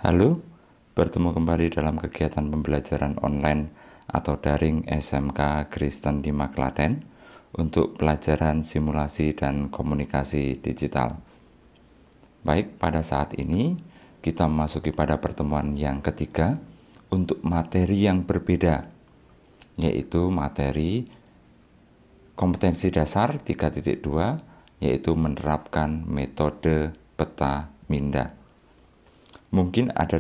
Halo, bertemu kembali dalam kegiatan pembelajaran online atau daring SMK Kristen Lima Klaten untuk pelajaran simulasi dan komunikasi digital. Baik, pada saat ini kita memasuki pada pertemuan yang ketiga untuk materi yang berbeda, yaitu materi kompetensi dasar 3.2, yaitu menerapkan metode peta minda. Mungkin ada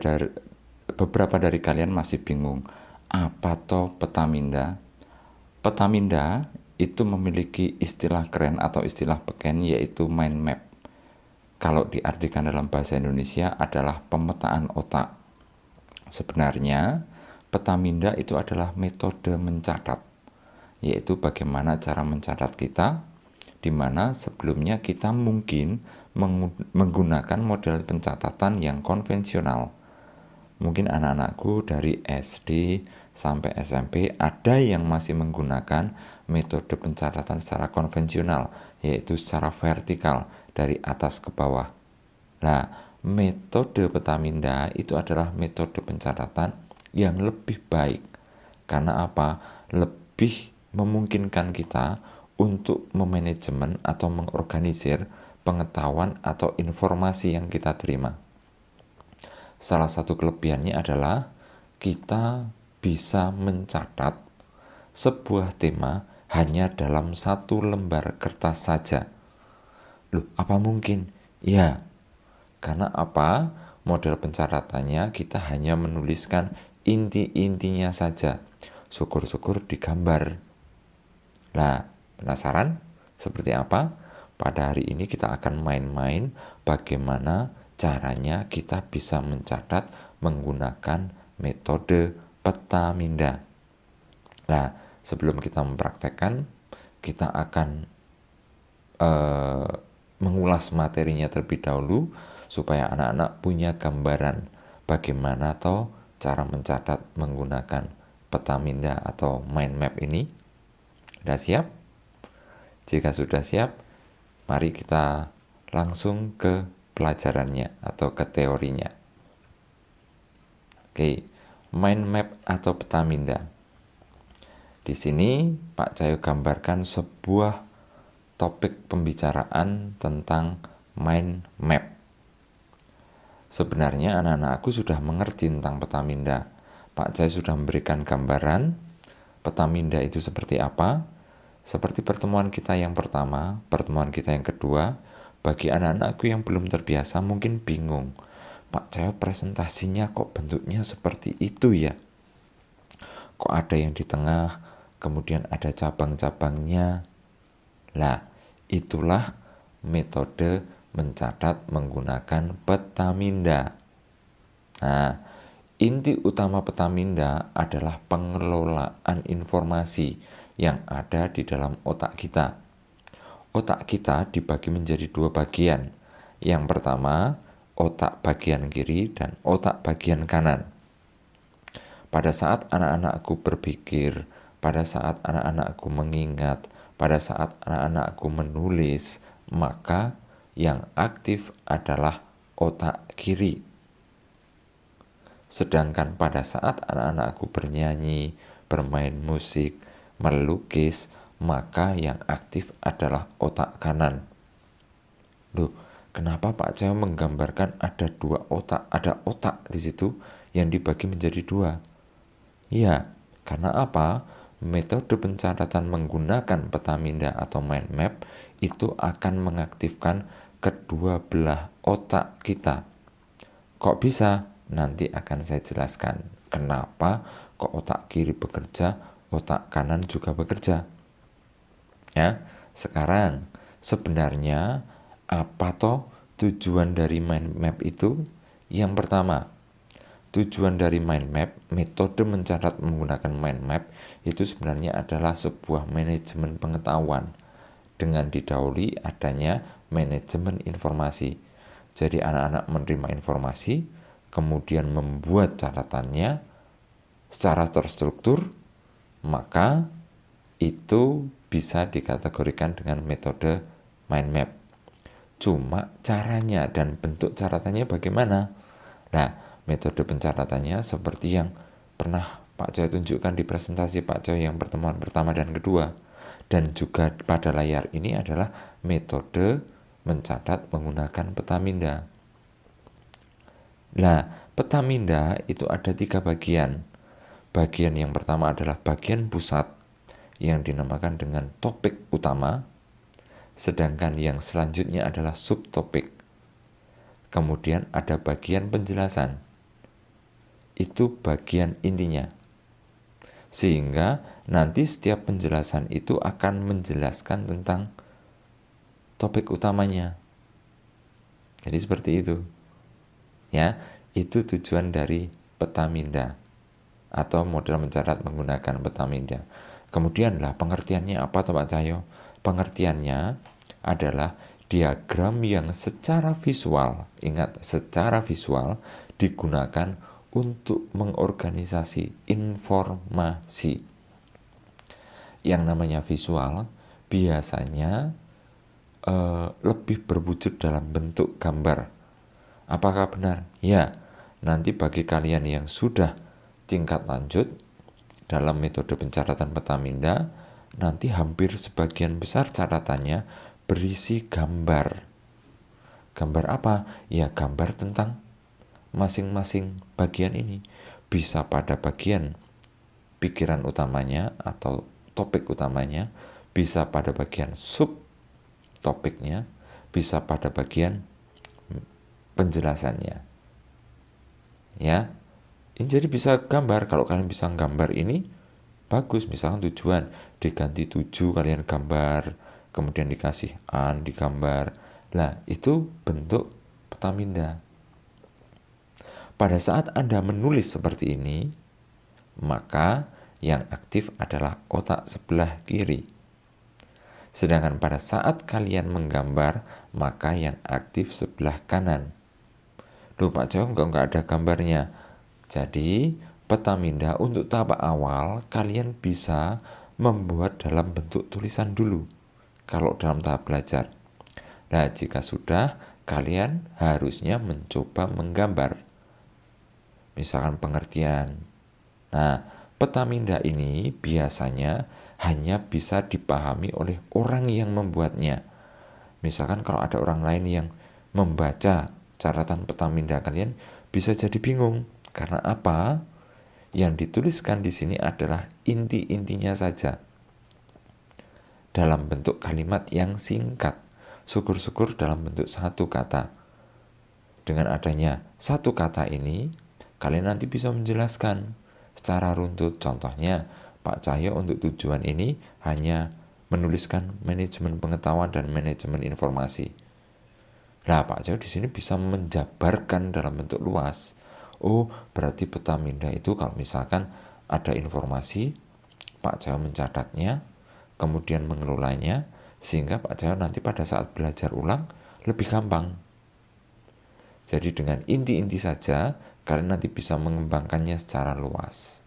beberapa dari kalian masih bingung, apa toh peta minda? Peta minda itu memiliki istilah keren atau istilah beken, yaitu mind map. Kalau diartikan dalam bahasa Indonesia adalah pemetaan otak. Sebenarnya peta minda itu adalah metode mencatat, yaitu bagaimana cara mencatat kita, di mana sebelumnya kita mungkin menggunakan model pencatatan yang konvensional. Mungkin anak-anakku dari SD sampai SMP ada yang masih menggunakan metode pencatatan secara konvensional, yaitu secara vertikal dari atas ke bawah. Nah, metode peta minda itu adalah metode pencatatan yang lebih baik. Karena apa? Lebih memungkinkan kita untuk memanajemen atau mengorganisir pengetahuan atau informasi yang kita terima. Salah satu kelebihannya adalah kita bisa mencatat sebuah tema hanya dalam satu lembar kertas saja. Loh, apa mungkin? Ya, karena apa? Model pencatatannya kita hanya menuliskan inti-intinya saja. Syukur-syukur digambar. Nah, penasaran seperti apa? Pada hari ini kita akan main-main bagaimana caranya kita bisa mencatat menggunakan metode peta minda. Nah, sebelum kita mempraktekkan, kita akan mengulas materinya terlebih dahulu supaya anak-anak punya gambaran bagaimana toh cara mencatat menggunakan peta minda atau mind map ini. Sudah siap? Jika sudah siap, mari kita langsung ke pelajarannya atau ke teorinya. Oke, mind map atau peta minda. Di sini Pak Cahyo gambarkan sebuah topik pembicaraan tentang mind map. Sebenarnya anak-anakku sudah mengerti tentang peta minda. Pak Cahyo sudah memberikan gambaran peta minda itu seperti apa. Seperti pertemuan kita yang pertama, pertemuan kita yang kedua, bagi anak-anakku yang belum terbiasa mungkin bingung. Pak Cahyo presentasinya kok bentuknya seperti itu ya? Kok ada yang di tengah, kemudian ada cabang-cabangnya. Lah, itulah metode mencatat menggunakan peta minda. Nah, inti utama peta minda adalah pengelolaan informasi yang ada di dalam otak kita. Otak kita dibagi menjadi dua bagian. Yang pertama, otak bagian kiri dan otak bagian kanan. Pada saat anak-anakku berpikir, pada saat anak-anakku mengingat, pada saat anak-anakku menulis, maka yang aktif adalah otak kiri. Sedangkan pada saat anak-anakku bernyanyi, bermain musik, melukis, maka yang aktif adalah otak kanan. Loh, kenapa Pak Cahyo menggambarkan ada dua otak, ada otak di situ yang dibagi menjadi dua? Ya, karena apa? Metode pencatatan menggunakan peta minda atau mind map itu akan mengaktifkan kedua belah otak kita. Kok bisa? Nanti akan saya jelaskan kenapa kok otak kiri bekerja, otak kanan juga bekerja. Ya, sekarang sebenarnya apa toh tujuan dari mind map itu? Yang pertama, tujuan dari mind map, metode mencatat menggunakan mind map itu sebenarnya adalah sebuah manajemen pengetahuan dengan didahului adanya manajemen informasi. Jadi anak-anak menerima informasi, kemudian membuat catatannya secara terstruktur, maka itu bisa dikategorikan dengan metode mind map. Cuma caranya dan bentuk catatannya bagaimana? Nah, Metode pencatatannya seperti yang pernah Pak Coy tunjukkan di presentasi Pak Coy yang pertemuan pertama dan kedua. Dan juga pada layar ini adalah metode mencatat menggunakan peta minda. Nah, peta minda itu ada 3 bagian. Bagian yang pertama adalah bagian pusat yang dinamakan dengan topik utama, sedangkan yang selanjutnya adalah subtopik. Kemudian ada bagian penjelasan. Itu bagian intinya. Sehingga nanti setiap penjelasan itu akan menjelaskan tentang topik utamanya. Jadi seperti itu. Ya, itu tujuan dari peta minda atau model mencatat menggunakan peta minda. Kemudian lah pengertiannya apa toh Pak Cahyo? Pengertiannya adalah diagram yang secara visual, ingat secara visual digunakan untuk mengorganisasi informasi. Yang namanya visual biasanya lebih berwujud dalam bentuk gambar. Apakah benar? Ya, nanti bagi kalian yang sudah tingkat lanjut dalam metode pencatatan peta minda, nanti hampir sebagian besar catatannya berisi gambar. Gambar apa? Ya, gambar tentang masing-masing bagian ini. Bisa pada bagian pikiran utamanya atau topik utamanya, bisa pada bagian subtopiknya, bisa pada bagian penjelasannya. Ya, ini jadi bisa gambar. Kalau kalian bisa gambar ini bagus. Misalkan tujuan diganti 7, kalian gambar, kemudian dikasih an digambar. Lah, itu bentuk peta minda. Pada saat Anda menulis seperti ini, maka yang aktif adalah otak sebelah kiri. Sedangkan pada saat kalian menggambar, maka yang aktif sebelah kanan. Loh Pak Coy, enggak ada gambarnya. Jadi peta minda untuk tahap awal kalian bisa membuat dalam bentuk tulisan dulu kalau dalam tahap belajar. Nah, jika sudah, kalian harusnya mencoba menggambar. Misalkan pengertian. Nah, peta minda ini biasanya hanya bisa dipahami oleh orang yang membuatnya. Misalkan kalau ada orang lain yang membaca catatan peta minda kalian, bisa jadi bingung. Karena apa? Yang dituliskan di sini adalah inti-intinya saja. Dalam bentuk kalimat yang singkat. Syukur-syukur dalam bentuk satu kata. Dengan adanya satu kata ini, kalian nanti bisa menjelaskan secara runtut. Contohnya, Pak Cahyo untuk tujuan ini hanya menuliskan manajemen pengetahuan dan manajemen informasi. Nah, Pak Cahyo di sini bisa menjabarkan dalam bentuk luas. Oh, berarti peta minda itu kalau misalkan ada informasi, Pak Cahyo mencatatnya, kemudian mengelolanya, sehingga Pak Cahyo nanti pada saat belajar ulang lebih gampang. Jadi dengan inti-inti saja, kalian nanti bisa mengembangkannya secara luas.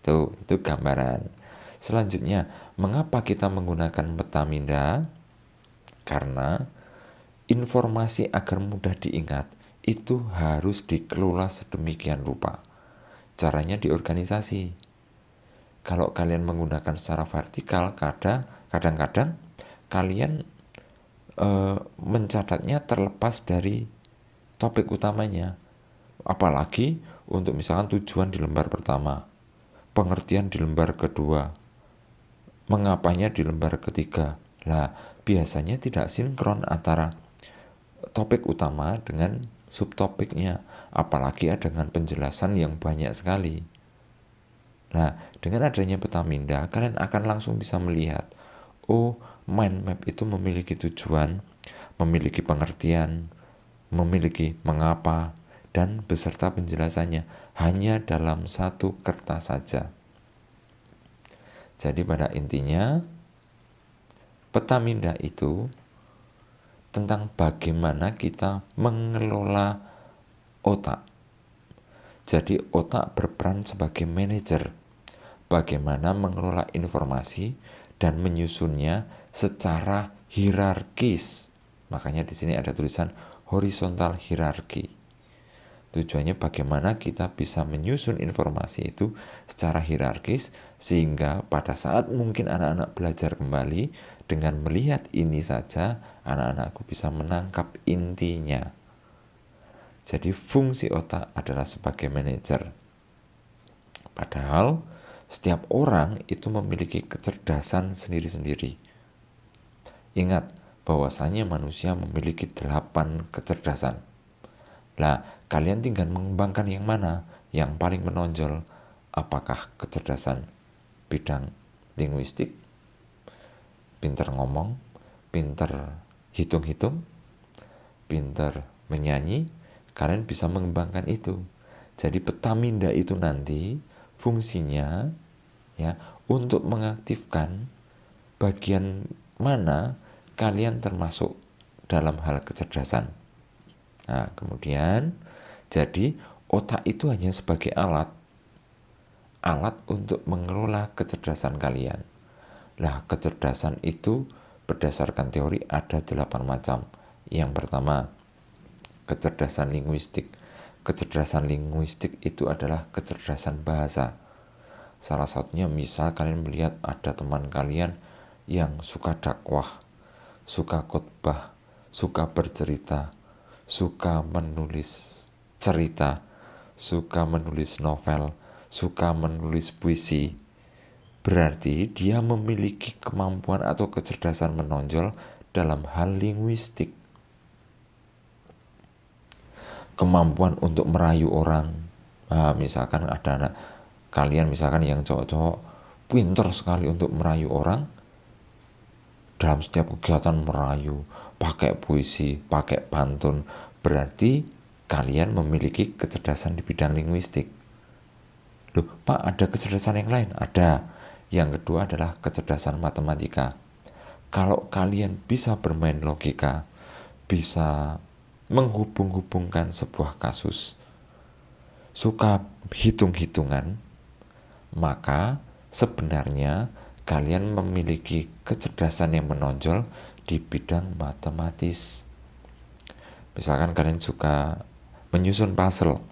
Itu gambaran. Selanjutnya, mengapa kita menggunakan peta minda? Karena informasi agar mudah diingat itu harus dikelola sedemikian rupa. Caranya di organisasi. Kalau kalian menggunakan secara vertikal, kadang-kadang kalian mencatatnya terlepas dari topik utamanya. Apalagi untuk misalkan tujuan di lembar pertama, pengertian di lembar kedua, mengapanya di lembar ketiga. Lah, biasanya tidak sinkron antara topik utama dengan subtopiknya, apalagi dengan penjelasan yang banyak sekali. Nah, dengan adanya peta minda, kalian akan langsung bisa melihat, oh, mind map itu memiliki tujuan, memiliki pengertian, memiliki mengapa, dan beserta penjelasannya hanya dalam satu kertas saja. Jadi pada intinya, peta minda itu tentang bagaimana kita mengelola otak. Jadi otak berperan sebagai manajer, bagaimana mengelola informasi dan menyusunnya secara hierarkis. Makanya di sini ada tulisan horizontal hierarki. Tujuannya bagaimana kita bisa menyusun informasi itu secara hierarkis, sehingga pada saat mungkin anak-anak belajar kembali, dengan melihat ini saja anak-anakku bisa menangkap intinya. Jadi fungsi otak adalah sebagai manajer. Padahal setiap orang itu memiliki kecerdasan sendiri-sendiri. Ingat bahwasanya manusia memiliki 8 kecerdasan. Lah, kalian tinggal mengembangkan yang mana yang paling menonjol. Apakah kecerdasan bidang linguistik, pinter ngomong, pinter hitung-hitung, pinter menyanyi, kalian bisa mengembangkan itu. Jadi Petaminda itu nanti fungsinya ya untuk mengaktifkan bagian mana kalian termasuk dalam hal kecerdasan. Nah, kemudian jadi otak itu hanya sebagai alat untuk mengelola kecerdasan kalian. Nah, kecerdasan itu berdasarkan teori ada 8 macam. Yang pertama, kecerdasan linguistik. Kecerdasan linguistik itu adalah kecerdasan bahasa. Salah satunya misal kalian melihat ada teman kalian yang suka dakwah, suka khotbah, suka bercerita, suka menulis cerita, suka menulis novel, suka menulis puisi. Berarti dia memiliki kemampuan atau kecerdasan menonjol dalam hal linguistik. Kemampuan untuk merayu orang. Nah, misalkan ada anak kalian misalkan yang cowok-cowok pinter sekali untuk merayu orang, dalam setiap kegiatan merayu, pakai puisi, pakai pantun, berarti kalian memiliki kecerdasan di bidang linguistik. Loh, Pak, ada kecerdasan yang lain? Ada. Yang kedua adalah kecerdasan matematika. Kalau kalian bisa bermain logika, bisa menghubung-hubungkan sebuah kasus, suka hitung-hitungan, maka sebenarnya kalian memiliki kecerdasan yang menonjol di bidang matematis. Misalkan kalian suka menyusun puzzle,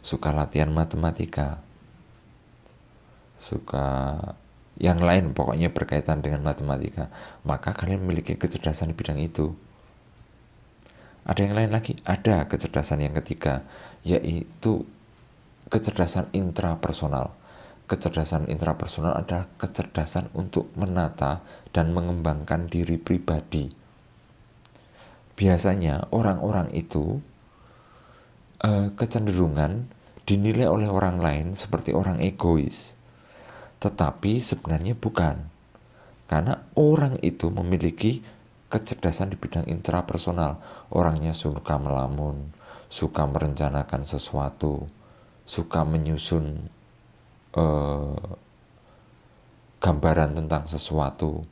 suka latihan matematika, suka yang lain pokoknya berkaitan dengan matematika, maka kalian memiliki kecerdasan di bidang itu. Ada yang lain lagi? Ada kecerdasan yang ketiga, yaitu kecerdasan intrapersonal. Kecerdasan intrapersonal adalah kecerdasan untuk menata dan mengembangkan diri pribadi. Biasanya orang-orang itu kecenderungan dinilai oleh orang lain seperti orang egois. Tetapi sebenarnya bukan. Karena orang itu memiliki kecerdasan di bidang intrapersonal. Orangnya suka melamun, suka merencanakan sesuatu, suka menyusun gambaran tentang sesuatu.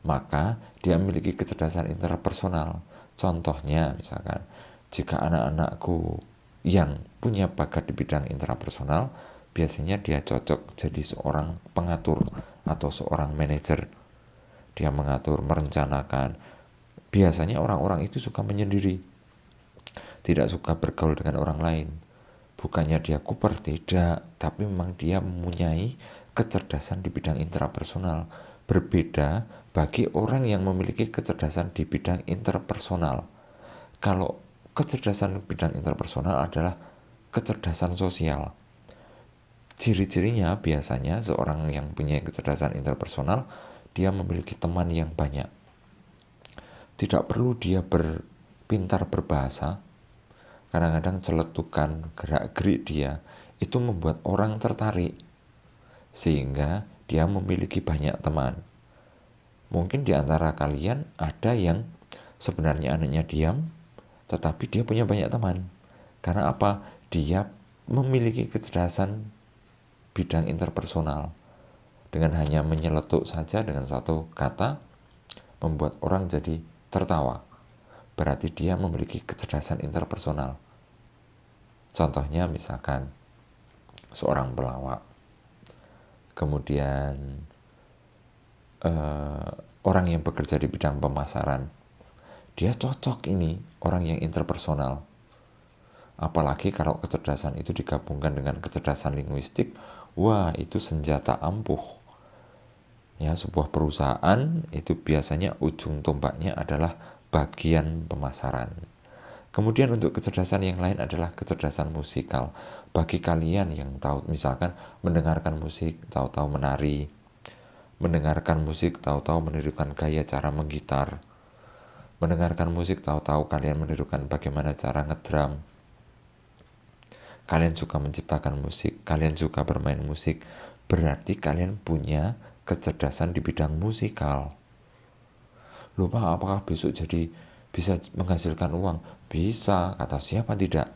Maka dia memiliki kecerdasan interpersonal. Contohnya misalkan, jika anak-anakku yang punya bakat di bidang intrapersonal, biasanya dia cocok jadi seorang pengatur atau seorang manajer. Dia mengatur, merencanakan. Biasanya orang-orang itu suka menyendiri, tidak suka bergaul dengan orang lain. Bukannya dia kuper, tidak, tapi memang dia mempunyai kecerdasan di bidang intrapersonal. Berbeda bagi orang yang memiliki kecerdasan di bidang interpersonal. Kalau kecerdasan bidang interpersonal adalah kecerdasan sosial. Ciri-cirinya biasanya seorang yang punya kecerdasan interpersonal, dia memiliki teman yang banyak. Tidak perlu dia pintar berbahasa. Kadang-kadang celetukan, gerak-gerik dia itu membuat orang tertarik, sehingga dia memiliki banyak teman. Mungkin di antara kalian ada yang sebenarnya anaknya diam, tetapi dia punya banyak teman. Karena apa? Dia memiliki kecerdasan bidang interpersonal. Dengan hanya menyeletuk saja dengan satu kata, membuat orang jadi tertawa. Berarti dia memiliki kecerdasan interpersonal. Contohnya misalkan seorang pelawak, kemudian orang yang bekerja di bidang pemasaran, dia cocok ini orang yang interpersonal. Apalagi kalau kecerdasan itu digabungkan dengan kecerdasan linguistik, wah itu senjata ampuh. Ya, sebuah perusahaan itu biasanya ujung tombaknya adalah bagian pemasaran. Kemudian untuk kecerdasan yang lain adalah kecerdasan musikal. Bagi kalian yang tahu misalkan mendengarkan musik, tahu-tahu menari, mendengarkan musik, tahu-tahu menirukan gaya cara menggitar, mendengarkan musik, tahu-tahu kalian menirukan bagaimana cara ngedrum, kalian suka menciptakan musik, kalian suka bermain musik, berarti kalian punya kecerdasan di bidang musikal. Lupa apakah besok jadi bisa menghasilkan uang? Bisa, kata siapa tidak?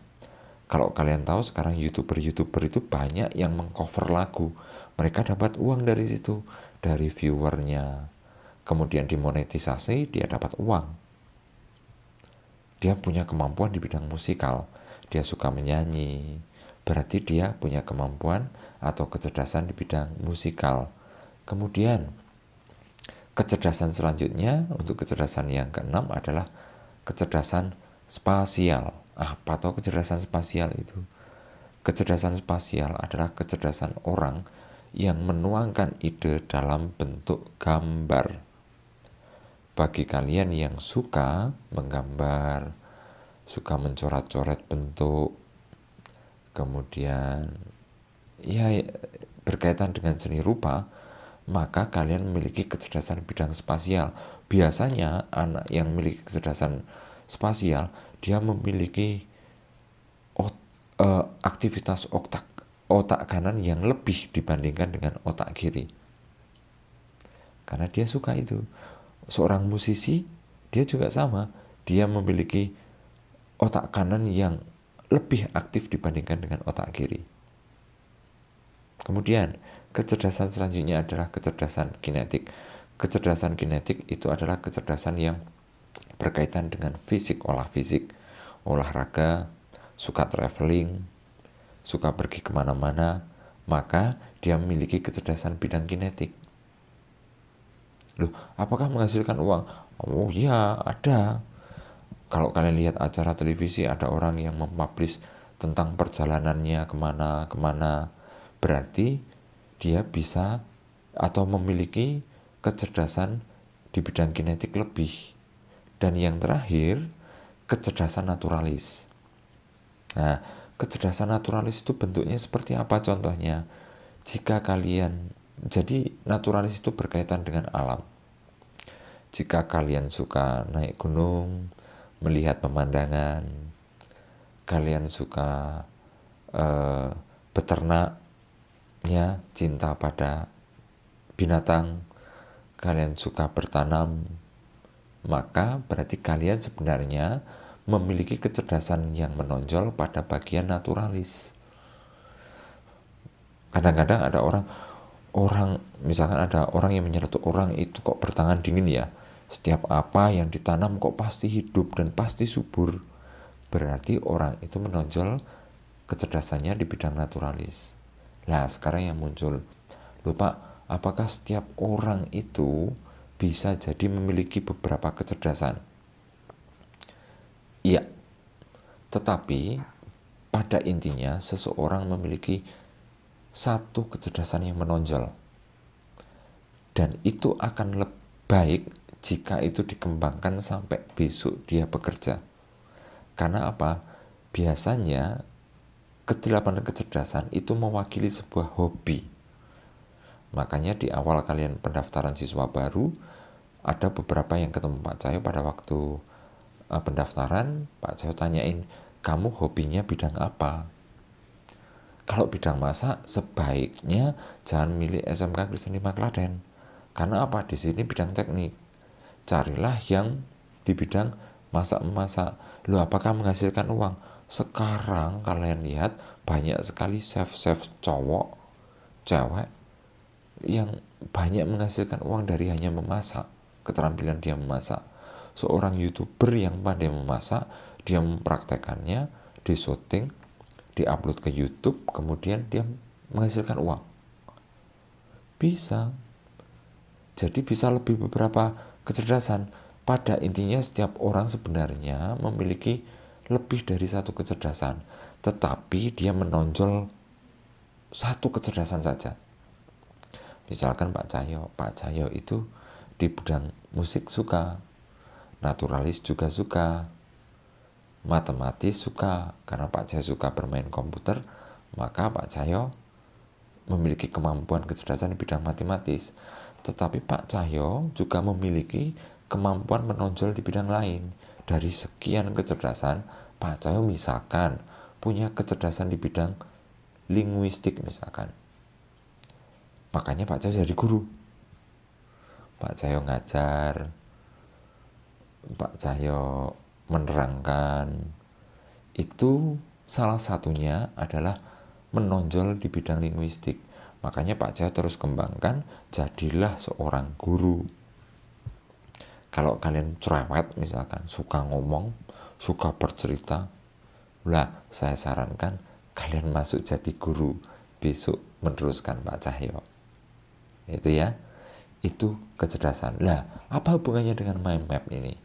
Kalau kalian tahu sekarang YouTuber itu banyak yang mengcover lagu. Mereka dapat uang dari situ, dari viewernya. Kemudian dimonetisasi, dia dapat uang. Dia punya kemampuan di bidang musikal. Dia suka menyanyi. Berarti dia punya kemampuan atau kecerdasan di bidang musikal. Kemudian kecerdasan selanjutnya untuk kecerdasan yang keenam adalah kecerdasan spasial. Apa atau kecerdasan spasial itu? Kecerdasan spasial adalah kecerdasan orang yang menuangkan ide dalam bentuk gambar. Bagi kalian yang suka menggambar, suka mencoret-coret bentuk, kemudian ya berkaitan dengan seni rupa, maka kalian memiliki kecerdasan bidang spasial. Biasanya anak yang memiliki kecerdasan spasial, dia memiliki aktivitas otak kanan yang lebih dibandingkan dengan otak kiri. Karena dia suka itu. Seorang musisi, dia juga sama. Dia memiliki otak kanan yang lebih aktif dibandingkan dengan otak kiri. Kemudian, kecerdasan selanjutnya adalah kecerdasan kinetik. Kecerdasan kinetik itu adalah kecerdasan yang berkaitan dengan fisik, olahraga, suka traveling, suka pergi kemana-mana, maka dia memiliki kecerdasan bidang kinetik. Loh, apakah menghasilkan uang? Oh iya, ada. Kalau kalian lihat acara televisi, ada orang yang mempublish tentang perjalanannya kemana-kemana, berarti dia bisa atau memiliki kecerdasan di bidang kinetik lebih. Dan yang terakhir, kecerdasan naturalis. Nah, kecerdasan naturalis itu bentuknya seperti apa contohnya? Jika kalian, jadi naturalis itu berkaitan dengan alam. Jika kalian suka naik gunung, melihat pemandangan, kalian suka beternak, ya, cinta pada binatang, kalian suka bertanam, maka berarti kalian sebenarnya memiliki kecerdasan yang menonjol pada bagian naturalis. Kadang-kadang ada orang misalkan ada orang yang menyeletuk, orang itu kok bertangan dingin ya, setiap apa yang ditanam kok pasti hidup dan pasti subur. Berarti orang itu menonjol kecerdasannya di bidang naturalis. Nah, sekarang yang muncul, lupa, apakah setiap orang itu bisa jadi memiliki beberapa kecerdasan? Iya, tetapi pada intinya seseorang memiliki satu kecerdasan yang menonjol, dan itu akan lebih baik jika itu dikembangkan sampai besok dia bekerja. Karena apa? Biasanya kedelapan kecerdasan itu mewakili sebuah hobi. Makanya di awal kalian pendaftaran siswa baru, ada beberapa yang ketemu Pak Cahyo pada waktu pendaftaran. Pak Cahyo tanyain, kamu hobinya bidang apa? Kalau bidang masak, sebaiknya jangan milih SMK Kristen 5 Klaten. Karena apa? Di sini bidang teknik. Carilah yang di bidang masak-memasak. Loh, apakah menghasilkan uang? Sekarang kalian lihat banyak sekali chef-chef cowok, cewek yang banyak menghasilkan uang dari hanya memasak, keterampilan dia memasak. Seorang YouTuber yang pandai memasak, dia mempraktekannya, di syuting, di-upload ke YouTube, kemudian dia menghasilkan uang. Bisa. Jadi bisa lebih beberapa kecerdasan. Pada intinya setiap orang sebenarnya memiliki lebih dari satu kecerdasan, tetapi dia menonjol satu kecerdasan saja. Misalkan Pak Cahyo itu di bidang musik suka, naturalis juga suka, matematis suka. Karena Pak Cahyo suka bermain komputer, maka Pak Cahyo memiliki kemampuan kecerdasan di bidang matematis. Tetapi Pak Cahyo juga memiliki kemampuan menonjol di bidang lain. Dari sekian kecerdasan, Pak Cahyo misalkan punya kecerdasan di bidang linguistik misalkan. Makanya Pak Cahyo jadi guru. Pak Cahyo ngajar, Pak Cahyo menerangkan. Itu salah satunya adalah menonjol di bidang linguistik. Makanya Pak Cahyo terus kembangkan, jadilah seorang guru. Kalau kalian cerewet misalkan, suka ngomong, suka bercerita, lah saya sarankan kalian masuk jadi guru, besok meneruskan Pak Cahyo. Itu ya, itu kecerdasan. Lah, apa hubungannya dengan mind map ini?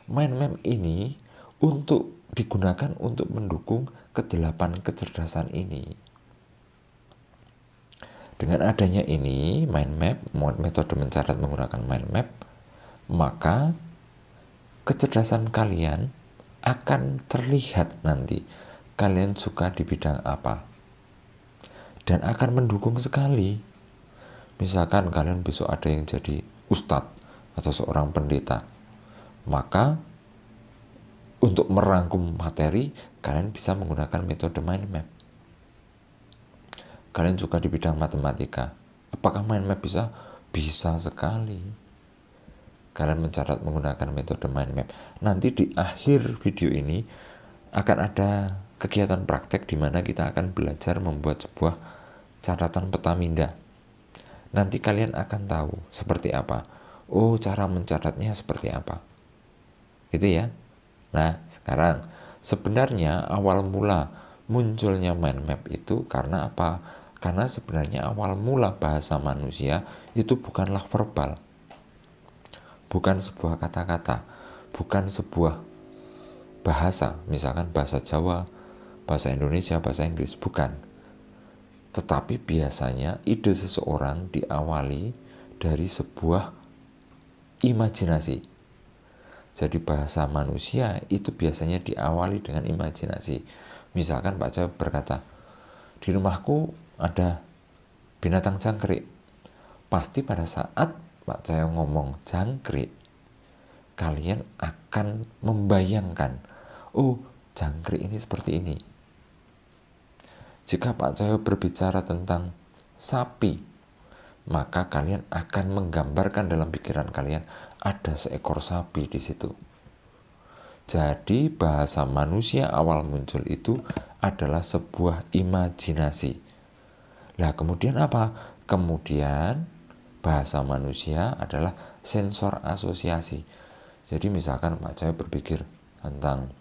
Mind map ini digunakan untuk mendukung kedelapan kecerdasan ini. Dengan adanya ini, mind map, metode mencatat menggunakan mind map, maka kecerdasan kalian akan terlihat nanti kalian suka di bidang apa, dan akan mendukung sekali. Misalkan kalian besok ada yang jadi ustadz atau seorang pendeta, maka untuk merangkum materi kalian bisa menggunakan metode mind map. Kalian suka di bidang matematika, apakah mind map bisa? Bisa sekali. Kalian mencatat menggunakan metode mind map. Nanti di akhir video ini akan ada kegiatan praktek di mana kita akan belajar membuat sebuah catatan peta minda. Nanti kalian akan tahu seperti apa. Oh, cara mencatatnya seperti apa. Gitu ya. Nah, sekarang sebenarnya awal mula munculnya mind map itu karena apa? Karena sebenarnya awal mula bahasa manusia itu bukanlah verbal. Bukan sebuah kata-kata, bukan sebuah bahasa, misalkan bahasa Jawa, bahasa Indonesia, bahasa Inggris, bukan. Tetapi biasanya ide seseorang diawali dari sebuah imajinasi. Jadi bahasa manusia itu biasanya diawali dengan imajinasi. Misalkan Pak Cahyo berkata, di rumahku ada binatang jangkrik. Pasti pada saat Pak Cahyo ngomong jangkrik, kalian akan membayangkan, oh jangkrik ini seperti ini. Jika Pak Cahyo berbicara tentang sapi, maka kalian akan menggambarkan dalam pikiran kalian ada seekor sapi di situ. Jadi bahasa manusia awal muncul itu adalah sebuah imajinasi. Lah kemudian apa? Kemudian bahasa manusia adalah sensor asosiasi. Jadi misalkan Pak Cahyo berpikir tentang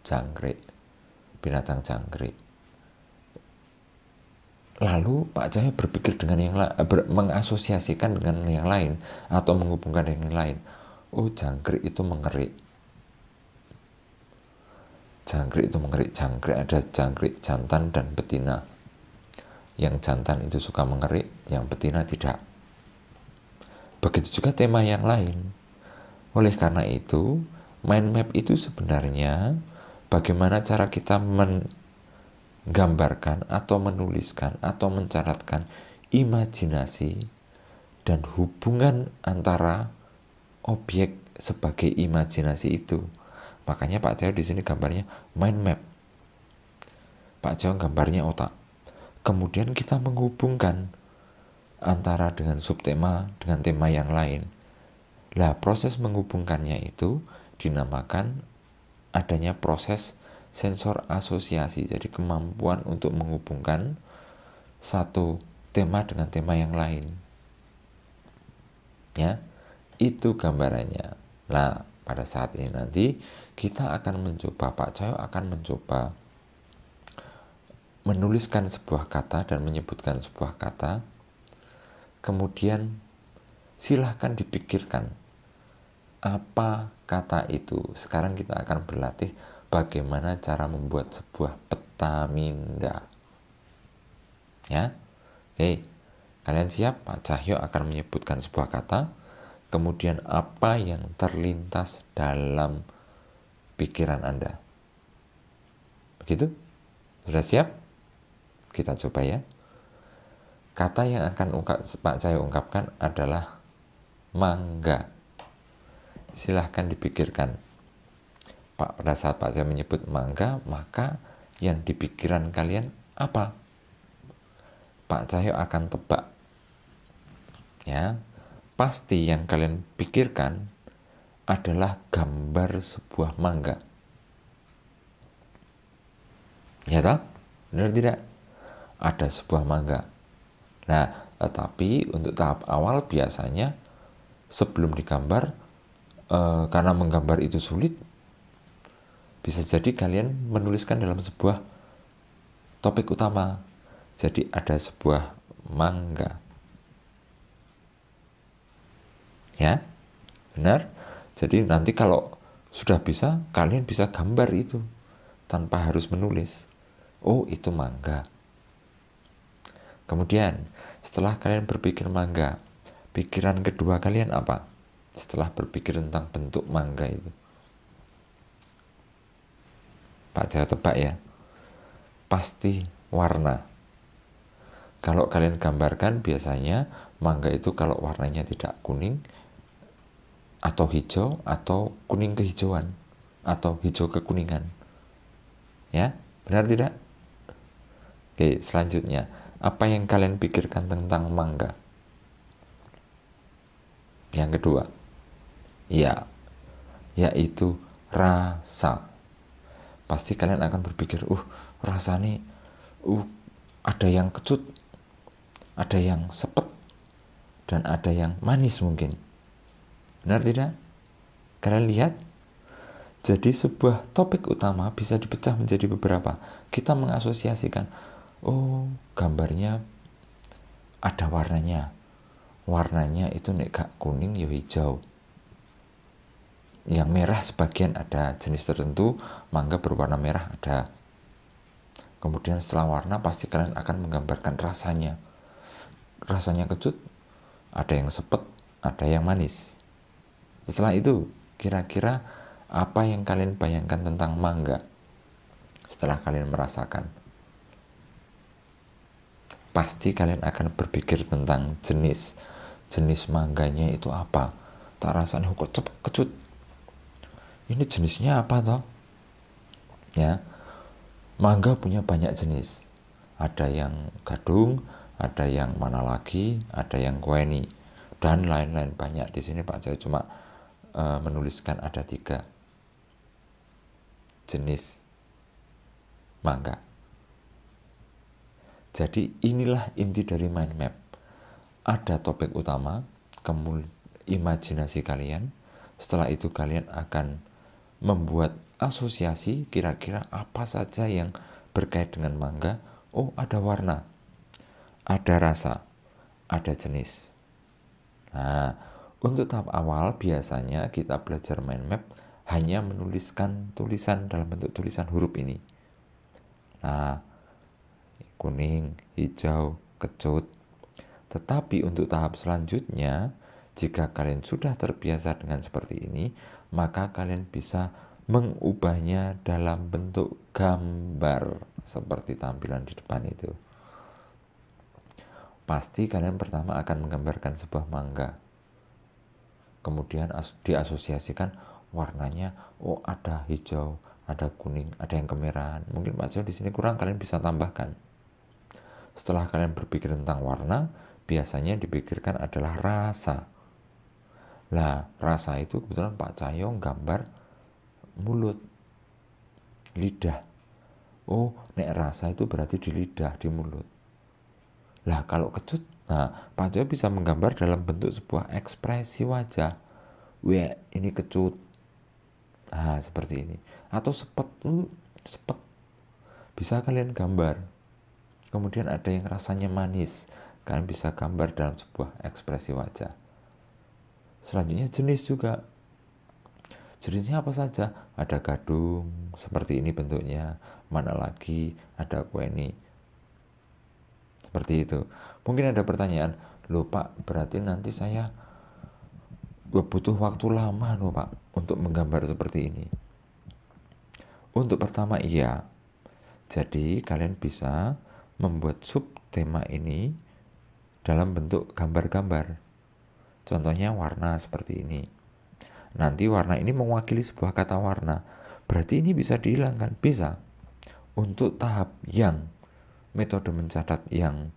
jangkrik, binatang jangkrik. Lalu Pak Cahyo berpikir dengan yang mengasosiasikan dengan yang lain atau menghubungkan dengan yang lain. Oh, jangkrik itu mengerik. Jangkrik itu mengerik. Jangkrik ada jangkrik jantan dan betina. Yang jantan itu suka mengerik, yang betina tidak. Begitu juga tema yang lain. Oleh karena itu, mind map itu sebenarnya bagaimana cara kita menggambarkan atau menuliskan atau mencatatkan imajinasi dan hubungan antara objek sebagai imajinasi itu. Makanya Pak Cahyo di sini gambarnya mind map. Pak Cahyo gambarnya otak. Kemudian kita menghubungkan antara dengan subtema dengan tema yang lain. Lah, proses menghubungkannya itu dinamakan adanya proses sensor asosiasi. Jadi kemampuan untuk menghubungkan satu tema dengan tema yang lain. Ya, itu gambarannya. Nah, pada saat ini nanti kita akan mencoba, Pak Cahyo akan mencoba menuliskan sebuah kata dan menyebutkan sebuah kata. Kemudian silahkan dipikirkan apa kata itu. Sekarang kita akan berlatih bagaimana cara membuat sebuah peta minda. Ya, oke. Kalian siap? Pak Cahyo akan menyebutkan sebuah kata, kemudian apa yang terlintas dalam pikiran Anda. Begitu? Sudah siap? Kita coba ya. Kata yang akan Pak Cahyo ungkapkan adalah mangga. Silahkan dipikirkan. Pada saat Pak Cahyo menyebut mangga, maka yang di pikiran kalian apa? Pak Cahyo akan tebak. Ya, pasti yang kalian pikirkan adalah gambar sebuah mangga. Ya toh? Benar tidak? Ada sebuah mangga. Nah, tetapi untuk tahap awal biasanya sebelum digambar, karena menggambar itu sulit, bisa jadi kalian menuliskan dalam sebuah topik utama. Jadi ada sebuah mangga. Ya, benar? Jadi nanti kalau sudah bisa, kalian bisa gambar itu tanpa harus menulis. Oh, itu mangga. Kemudian, setelah kalian berpikir mangga, pikiran kedua kalian apa? Setelah berpikir tentang bentuk mangga itu. Pak Cahyo tebak ya. Pasti warna. Kalau kalian gambarkan biasanya mangga itu kalau warnanya tidak kuning atau hijau atau kuning kehijauan atau hijau kekuningan. Ya, benar tidak? Oke, selanjutnya, apa yang kalian pikirkan tentang mangga? Yang kedua, ya, yaitu rasa. Pasti kalian akan berpikir, rasanya, ada yang kecut, ada yang sepet, dan ada yang manis mungkin. Benar tidak? Kalian lihat? Jadi sebuah topik utama bisa dipecah menjadi beberapa. Kita mengasosiasikan, gambarnya ada warnanya. Warnanya itu nek gak kuning ya hijau. Yang merah sebagian ada jenis tertentu, mangga berwarna merah ada. Kemudian setelah warna pasti kalian akan menggambarkan rasanya. Rasanya kecut, ada yang sepet, ada yang manis. Setelah itu, kira-kira apa yang kalian bayangkan tentang mangga setelah kalian merasakan? Pasti kalian akan berpikir tentang jenis mangganya itu apa. Tak rasanya kok kecut. Ini jenisnya apa toh? Ya, mangga punya banyak jenis. Ada yang gadung, ada yang mana lagi, ada yang kueni, dan lain-lain banyak. Di sini Pak Cahyo cuma menuliskan ada 3 jenis mangga. Jadi inilah inti dari mind map. Ada topik utama, kemudian imajinasi kalian. Setelah itu kalian akan membuat asosiasi kira-kira apa saja yang berkait dengan mangga. Oh, ada warna, ada rasa, ada jenis. Nah, untuk tahap awal biasanya kita belajar mind map hanya menuliskan tulisan dalam bentuk tulisan huruf ini. Nah, kuning, hijau, kecut. Tetapi untuk tahap selanjutnya, jika kalian sudah terbiasa dengan seperti ini, maka kalian bisa mengubahnya dalam bentuk gambar seperti tampilan di depan itu. Pasti kalian pertama akan menggambarkan sebuah mangga. Kemudian diasosiasikan warnanya, ada hijau, ada kuning, ada yang kemerahan. Mungkin Pak Cahyo di sini kurang, kalian bisa tambahkan. Setelah kalian berpikir tentang warna, biasanya dipikirkan adalah rasa. Lah, rasa itu kebetulan Pak Cahyo gambar mulut, lidah. Nek rasa itu berarti di lidah, di mulut. Lah, kalau kecut, Pak Cahyo bisa menggambar dalam bentuk sebuah ekspresi wajah. Weh, ini kecut. Seperti ini. Atau sepet, sepet. Bisa kalian gambar. Kemudian ada yang rasanya manis. Kalian bisa gambar dalam sebuah ekspresi wajah. Selanjutnya jenis juga. Jenisnya apa saja? Ada gadung, seperti ini bentuknya. Mana lagi ada kue ini. Seperti itu. Mungkin ada pertanyaan, loh Pak, berarti nanti saya butuh waktu lama loh Pak untuk menggambar seperti ini. Untuk pertama iya. Jadi kalian bisa membuat subtema ini dalam bentuk gambar-gambar. Contohnya warna seperti ini. Nanti warna ini mewakili sebuah kata warna. Berarti ini bisa dihilangkan? Bisa. Untuk tahap yang metode mencatat yang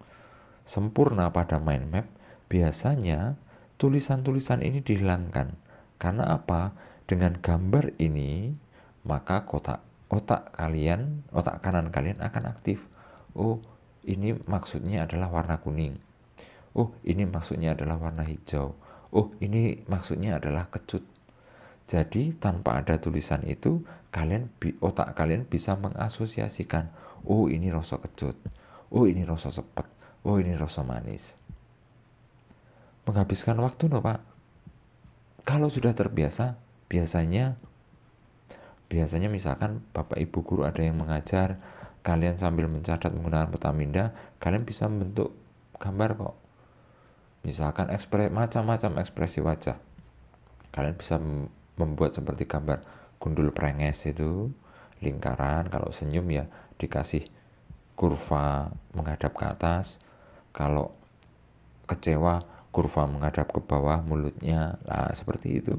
sempurna pada mind map, biasanya tulisan-tulisan ini dihilangkan. Karena apa? Dengan gambar ini, maka otak kanan kalian akan aktif. Oh, ini maksudnya adalah warna kuning. Oh, ini maksudnya adalah warna hijau. Oh, ini maksudnya adalah kecut. Jadi tanpa ada tulisan itu, otak kalian bisa mengasosiasikan. Oh, ini rasa kecut. Oh, ini rasa sepet. Oh, ini rasa manis. Menghabiskan waktu loh Pak. Kalau sudah terbiasa, biasanya misalkan Bapak Ibu guru ada yang mengajar, kalian sambil mencatat menggunakan peta minda, kalian bisa membentuk gambar kok. Misalkan macam-macam ekspresi wajah. Kalian bisa membuat seperti gambar gundul prenges itu, lingkaran, kalau senyum ya dikasih kurva menghadap ke atas, kalau kecewa kurva menghadap ke bawah mulutnya. Nah, seperti itu.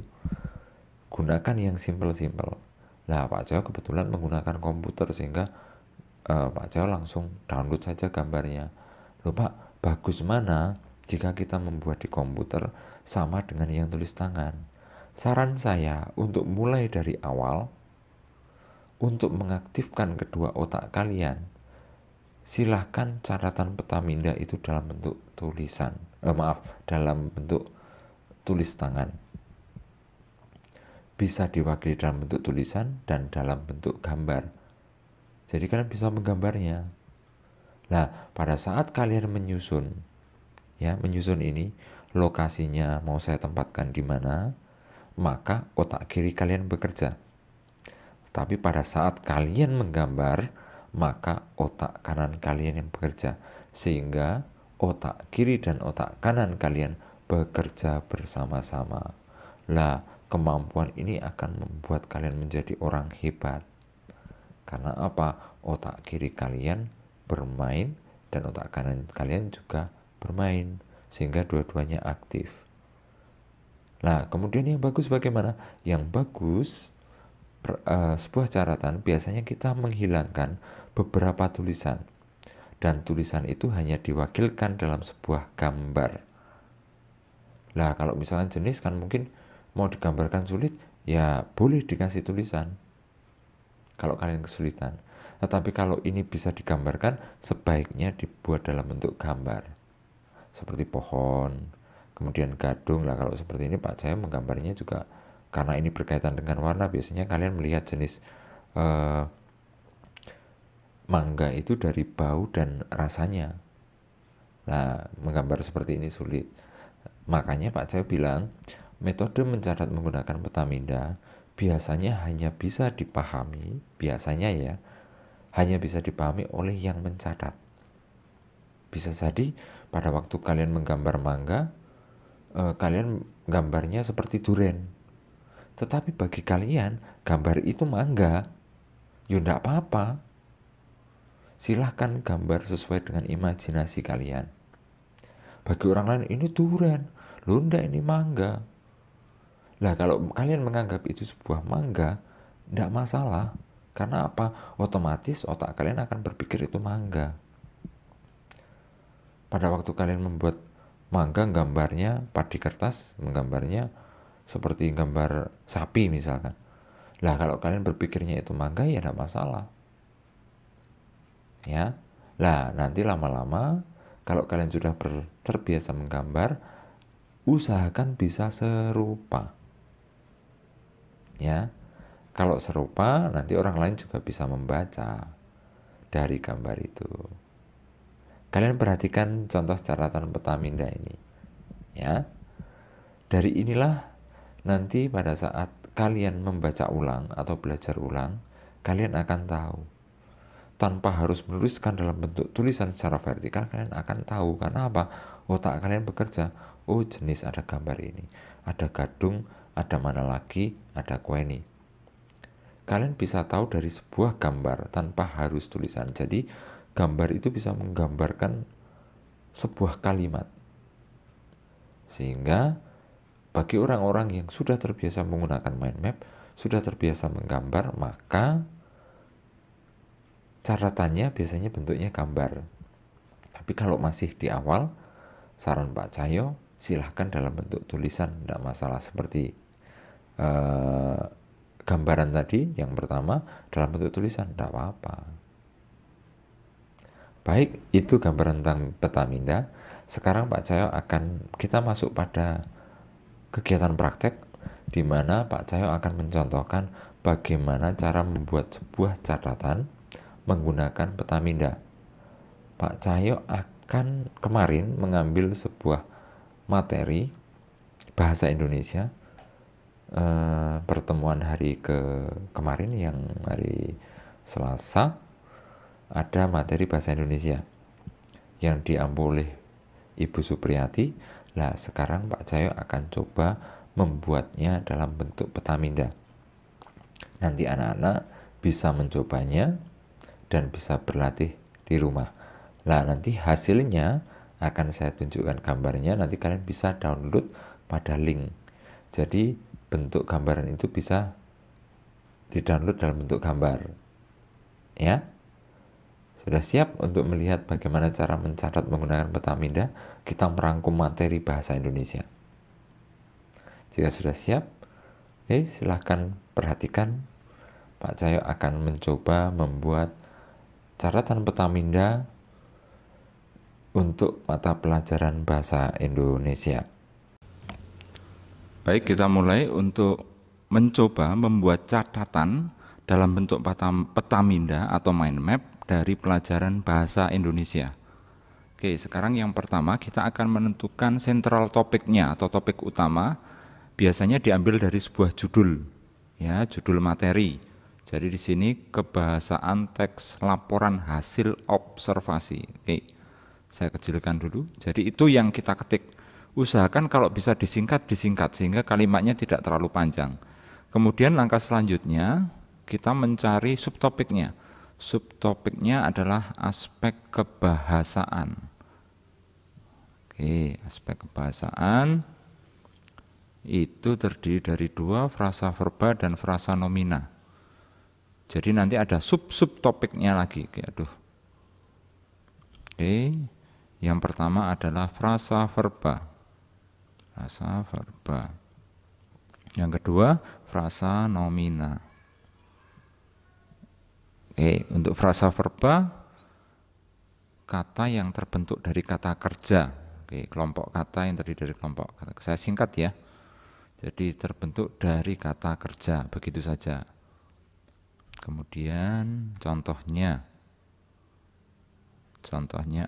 Gunakan yang simple-simple. Nah, Pak Jawa kebetulan menggunakan komputer sehingga Pak Jawa langsung download saja gambarnya. Loh Pak, bagus mana jika kita membuat di komputer sama dengan yang tulis tangan? Saran saya untuk mulai dari awal, untuk mengaktifkan kedua otak kalian, silahkan catatan peta minda itu dalam bentuk dalam bentuk tulis tangan. Bisa diwakili dalam bentuk tulisan dan dalam bentuk gambar. Jadi kalian bisa menggambarnya. Nah, pada saat kalian menyusun ini, lokasinya mau saya tempatkan di mana, maka otak kiri kalian bekerja. Tapi pada saat kalian menggambar, maka otak kanan kalian yang bekerja. Sehingga otak kiri dan otak kanan kalian bekerja bersama-sama. Lah, kemampuan ini akan membuat kalian menjadi orang hebat. Karena apa? Otak kiri kalian bermain dan otak kanan kalian juga bermain. Sehingga dua-duanya aktif. Nah, kemudian yang bagus bagaimana? Yang bagus, sebuah catatan biasanya kita menghilangkan beberapa tulisan. Dan tulisan itu hanya diwakilkan dalam sebuah gambar. Nah, kalau misalnya jenis kan mungkin mau digambarkan sulit, ya boleh dikasih tulisan. Kalau kalian kesulitan. Tetapi kalau ini bisa digambarkan, sebaiknya dibuat dalam bentuk gambar. Seperti pohon, kemudian gadung. Lah kalau seperti ini Pak saya menggambarnya juga karena ini berkaitan dengan warna, biasanya kalian melihat jenis mangga itu dari bau dan rasanya. Nah, menggambar seperti ini sulit. Makanya Pak saya bilang, metode mencatat menggunakan peta minda biasanya hanya bisa dipahami, hanya bisa dipahami oleh yang mencatat. Bisa jadi pada waktu kalian menggambar mangga, kalian gambarnya seperti duren. Tetapi bagi kalian, gambar itu mangga, ya enggak apa-apa. Silahkan gambar sesuai dengan imajinasi kalian. Bagi orang lain ini duren, loh enggak ini mangga. Lah kalau kalian menganggap itu sebuah mangga, enggak masalah. Karena apa? Otomatis otak kalian akan berpikir itu mangga. Pada waktu kalian membuat mangga, gambarnya padi kertas, menggambarnya seperti gambar sapi misalkan. Lah kalau kalian berpikirnya itu mangga, ya enggak masalah. Ya. Lah nanti lama-lama kalau kalian sudah terbiasa menggambar, usahakan bisa serupa. Ya, kalau serupa nanti orang lain juga bisa membaca dari gambar itu. Kalian perhatikan contoh catatan peta minda ini, ya. Dari inilah nanti pada saat kalian membaca ulang atau belajar ulang, kalian akan tahu. Tanpa harus menuliskan dalam bentuk tulisan secara vertikal, kalian akan tahu. Karena apa? Otak kalian bekerja. Oh, jenis ada gambar ini, ada gadung, ada mana lagi, ada kueni. Kalian bisa tahu dari sebuah gambar tanpa harus tulisan. Jadi gambar itu bisa menggambarkan sebuah kalimat. Sehingga bagi orang-orang yang sudah terbiasa menggunakan mind map, sudah terbiasa menggambar, maka catatannya biasanya bentuknya gambar. Tapi kalau masih di awal, saran Pak Cahyo, silahkan dalam bentuk tulisan, tidak masalah. Seperti gambaran tadi yang pertama dalam bentuk tulisan, tidak apa-apa. Baik, itu gambaran tentang Petamina. Sekarang Pak Cahyo kita masuk pada kegiatan praktek, di mana Pak Cahyo akan mencontohkan bagaimana cara membuat sebuah catatan menggunakan Petamina. Pak Cahyo akan kemarin mengambil sebuah materi bahasa Indonesia, pertemuan hari kemarin yang hari Selasa, ada materi bahasa Indonesia yang diampu oleh Ibu Supriyati. Nah, sekarang Pak Cahyo akan coba membuatnya dalam bentuk Petamina. Nanti anak-anak bisa mencobanya dan bisa berlatih di rumah. Nah, nanti hasilnya akan saya tunjukkan gambarnya, nanti kalian bisa download pada link. Jadi bentuk gambaran itu bisa di-download dalam bentuk gambar. Ya. Sudah siap untuk melihat bagaimana cara mencatat menggunakan Petamina? Kita merangkum materi bahasa Indonesia. Jika sudah siap, silahkan perhatikan. Pak Cahyo akan mencoba membuat catatan Petamina untuk mata pelajaran bahasa Indonesia. Baik, kita mulai untuk mencoba membuat catatan dalam bentuk Petamina atau mind map dari pelajaran bahasa Indonesia. Oke, sekarang yang pertama kita akan menentukan central topiknya atau topik utama. Biasanya diambil dari sebuah judul, ya, judul materi. Jadi di sini kebahasaan teks laporan hasil observasi. Oke, saya kecilkan dulu. Jadi itu yang kita ketik. Usahakan kalau bisa disingkat sehingga kalimatnya tidak terlalu panjang. Kemudian langkah selanjutnya kita mencari subtopiknya. Subtopiknya adalah aspek kebahasaan. Oke, aspek kebahasaan itu terdiri dari dua, frasa verba dan frasa nomina. Jadi nanti ada subtopiknya lagi. Oke, yang pertama adalah frasa verba. Frasa verba. Yang kedua, frasa nomina. Oke, untuk frasa verba, kata yang terbentuk dari kata kerja. Oke, kelompok kata yang terdiri dari kelompok kata. Saya singkat ya. Jadi terbentuk dari kata kerja, begitu saja. Kemudian contohnya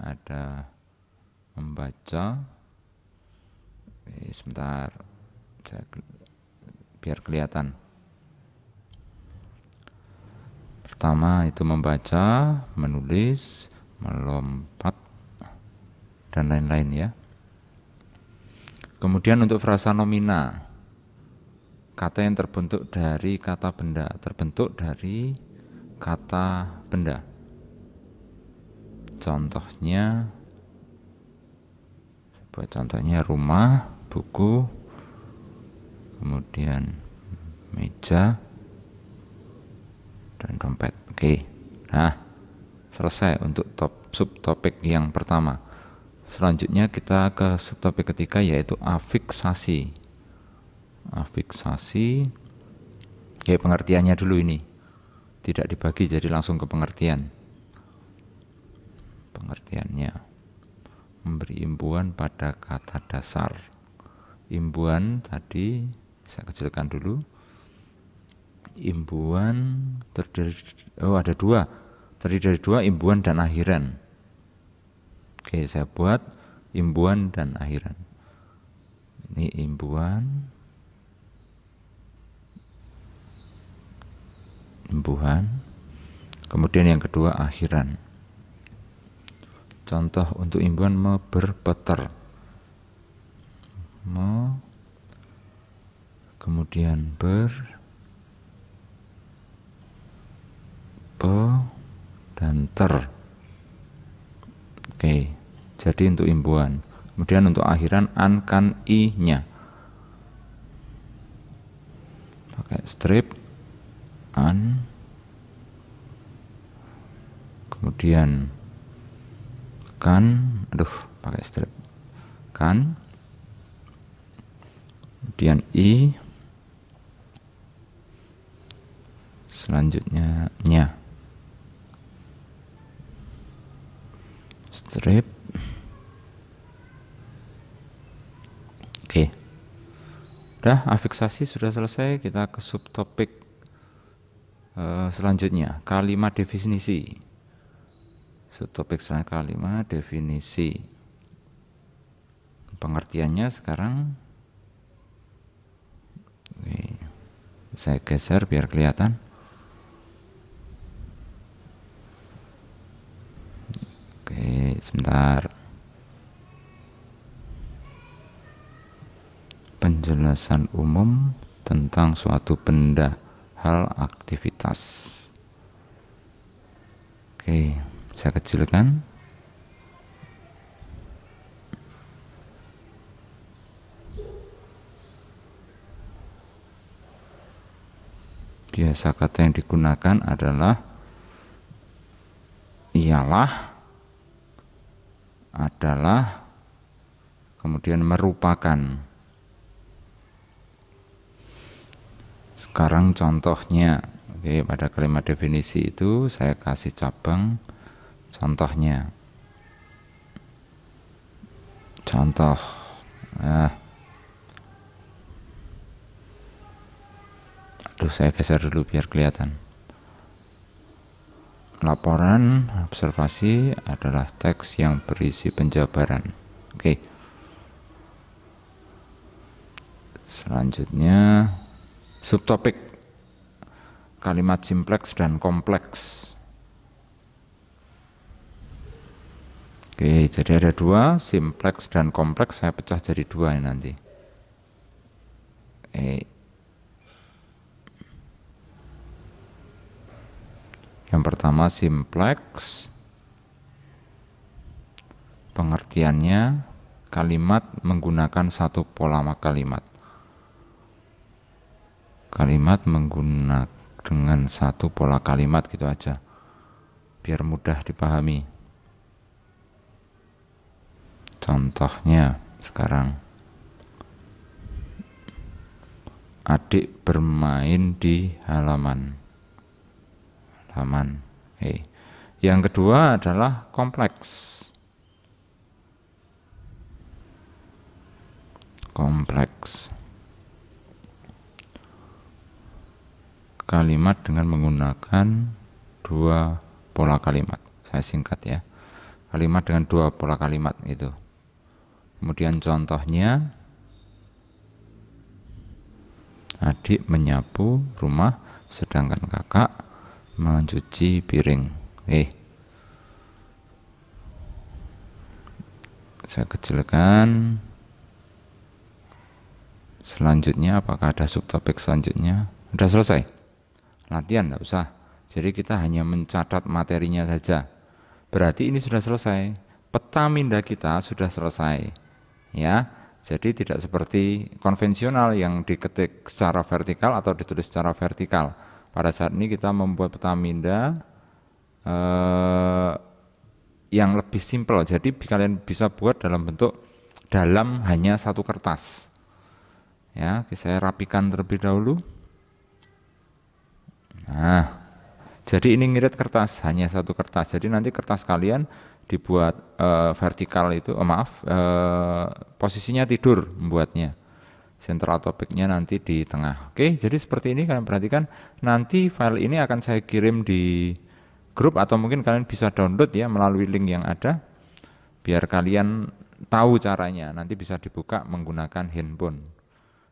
ada membaca. Sebentar, biar kelihatan. Pertama itu membaca, menulis, melompat, dan lain-lain ya. Kemudian untuk frasa nomina, kata yang terbentuk dari kata benda, Contohnya, buat contohnya rumah, buku, kemudian meja, dan dompet. Oke, nah selesai untuk subtopik yang pertama. Selanjutnya kita ke subtopik ketiga, yaitu afiksasi. Afiksasi, pengertiannya dulu ini, tidak dibagi jadi langsung ke pengertian. Pengertiannya memberi imbuhan pada kata dasar. Imbuhan tadi saya kecilkan dulu. Imbuhan ada dua, terdiri dari dua, imbuhan dan akhiran. Oke, saya buat imbuhan dan akhiran. Ini imbuhan, imbuhan. Kemudian yang kedua akhiran. Contoh untuk imbuhan berpeter. Kemudian dan ter. Oke, jadi untuk imbuhan. Kemudian untuk akhiran an, kan, i-nya. Pakai strip an. Kemudian kan, pakai strip kan. Kemudian i. Selanjutnya nya. Strip. Oke. Udah, afiksasi sudah selesai. Kita ke subtopik selanjutnya, kalimat definisi. Subtopik selanjutnya kalimat definisi. Pengertiannya sekarang. Oke. Saya geser biar kelihatan. Oke, sebentar. Penjelasan umum tentang suatu benda, hal, aktivitas. Oke, saya kecilkan. Biasa kata yang digunakan adalah ialah, adalah, kemudian merupakan. Sekarang contohnya. Oke, pada kalimat definisi itu saya kasih cabang contohnya. Contoh. Saya geser dulu biar kelihatan. Laporan observasi adalah teks yang berisi penjabaran. Oke. Selanjutnya subtopik kalimat simpleks dan kompleks. Oke, jadi ada dua, simpleks dan kompleks. Saya pecah jadi dua nanti. Yang pertama simpleks, pengertiannya kalimat menggunakan satu pola kalimat. Kalimat menggunakan dengan satu pola kalimat gitu aja, biar mudah dipahami. Contohnya sekarang, adik bermain di halaman. Yang kedua adalah kompleks. Kalimat dengan menggunakan dua pola kalimat. Saya singkat ya. Kalimat dengan dua pola kalimat itu. Kemudian contohnya, adik menyapu rumah sedangkan kakak mencuci piring. Saya kecilkan. Selanjutnya apakah ada subtopik selanjutnya? Sudah selesai. Latihan enggak usah. Jadi kita hanya mencatat materinya saja. Berarti ini sudah selesai. Peta minda kita sudah selesai. Ya. Jadi tidak seperti konvensional yang diketik secara vertikal atau ditulis secara vertikal. Pada saat ini kita membuat peta minda yang lebih simpel. Jadi kalian bisa buat dalam bentuk dalam hanya satu kertas. Ya, saya rapikan terlebih dahulu. Nah, jadi ini ngirit kertas, hanya satu kertas. Jadi nanti kertas kalian dibuat vertikal itu, posisinya tidur membuatnya. Central topiknya nanti di tengah. Oke, jadi seperti ini kalian perhatikan. Nanti file ini akan saya kirim di grup atau mungkin kalian bisa download ya melalui link yang ada. Biar kalian tahu caranya. Nanti bisa dibuka menggunakan handphone.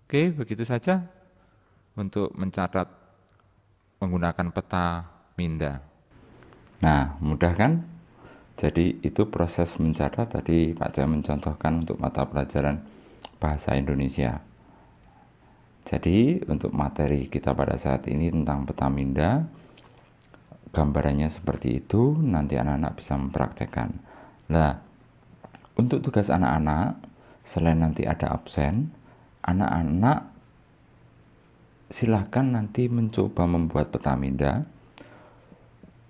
Oke, begitu saja untuk mencatat menggunakan peta minda. Nah, mudah kan? Jadi itu proses mencatat tadi Pak Jaya mencontohkan untuk mata pelajaran bahasa Indonesia. Jadi untuk materi kita pada saat ini tentang peta minda, gambarannya seperti itu, nanti anak-anak bisa mempraktekkan. Nah, untuk tugas anak-anak, selain nanti ada absen, anak-anak silahkan nanti mencoba membuat peta minda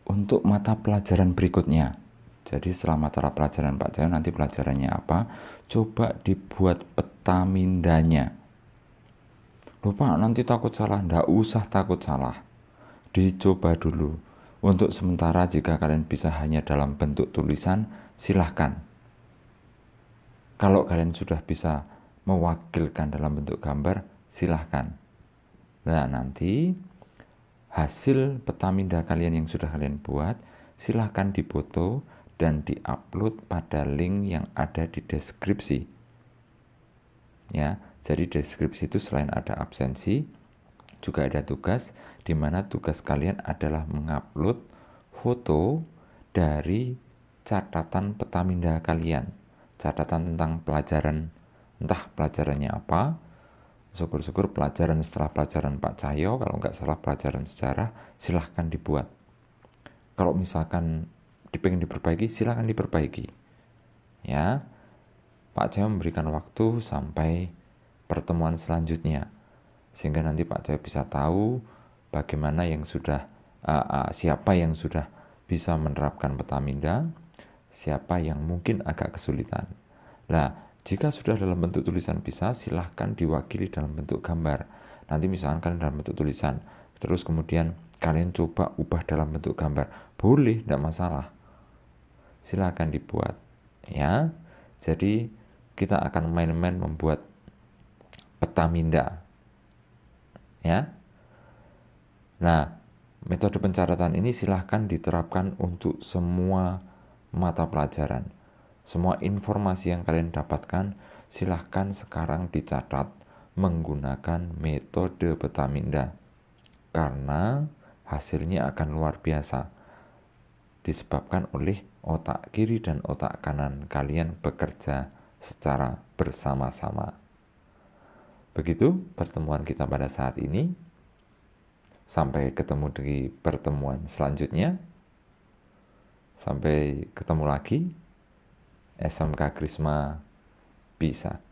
untuk mata pelajaran berikutnya. Jadi setelah mata pelajaran Pak Jaya nanti pelajarannya apa, coba dibuat peta mindanya. Loh Pak, nanti takut salah. Nggak usah takut salah. Dicoba dulu. Untuk sementara jika kalian bisa hanya dalam bentuk tulisan, silahkan. Kalau kalian sudah bisa mewakilkan dalam bentuk gambar, silahkan. Nah, nanti hasil peta minda kalian yang sudah kalian buat, silahkan difoto dan diupload pada link yang ada di deskripsi. Ya, jadi deskripsi itu selain ada absensi, juga ada tugas, di mana tugas kalian adalah mengupload foto dari catatan peta minda kalian, catatan tentang pelajaran, entah pelajarannya apa. Syukur-syukur pelajaran setelah pelajaran Pak Cahyo, kalau nggak salah pelajaran sejarah, silahkan dibuat. Kalau misalkan dipengen diperbaiki, silahkan diperbaiki. Ya, Pak Cahyo memberikan waktu sampai pertemuan selanjutnya, sehingga nanti Pak Cahyo bisa tahu bagaimana yang sudah, siapa yang sudah bisa menerapkan peta minda, siapa yang mungkin agak kesulitan. Nah, jika sudah dalam bentuk tulisan bisa, silahkan diwakili dalam bentuk gambar. Nanti misalkan kalian dalam bentuk tulisan, terus kemudian kalian coba ubah dalam bentuk gambar. Boleh, tidak masalah. Silahkan dibuat. Ya, jadi kita akan main-main membuat peta minda. Ya. Nah, metode pencatatan ini silahkan diterapkan untuk semua mata pelajaran. Semua informasi yang kalian dapatkan, silahkan sekarang dicatat menggunakan metode peta minda. Karena hasilnya akan luar biasa. Disebabkan oleh otak kiri dan otak kanan kalian bekerja secara bersama-sama. Begitu pertemuan kita pada saat ini. Sampai ketemu di pertemuan selanjutnya. Sampai ketemu lagi. SMK Krisma bisa.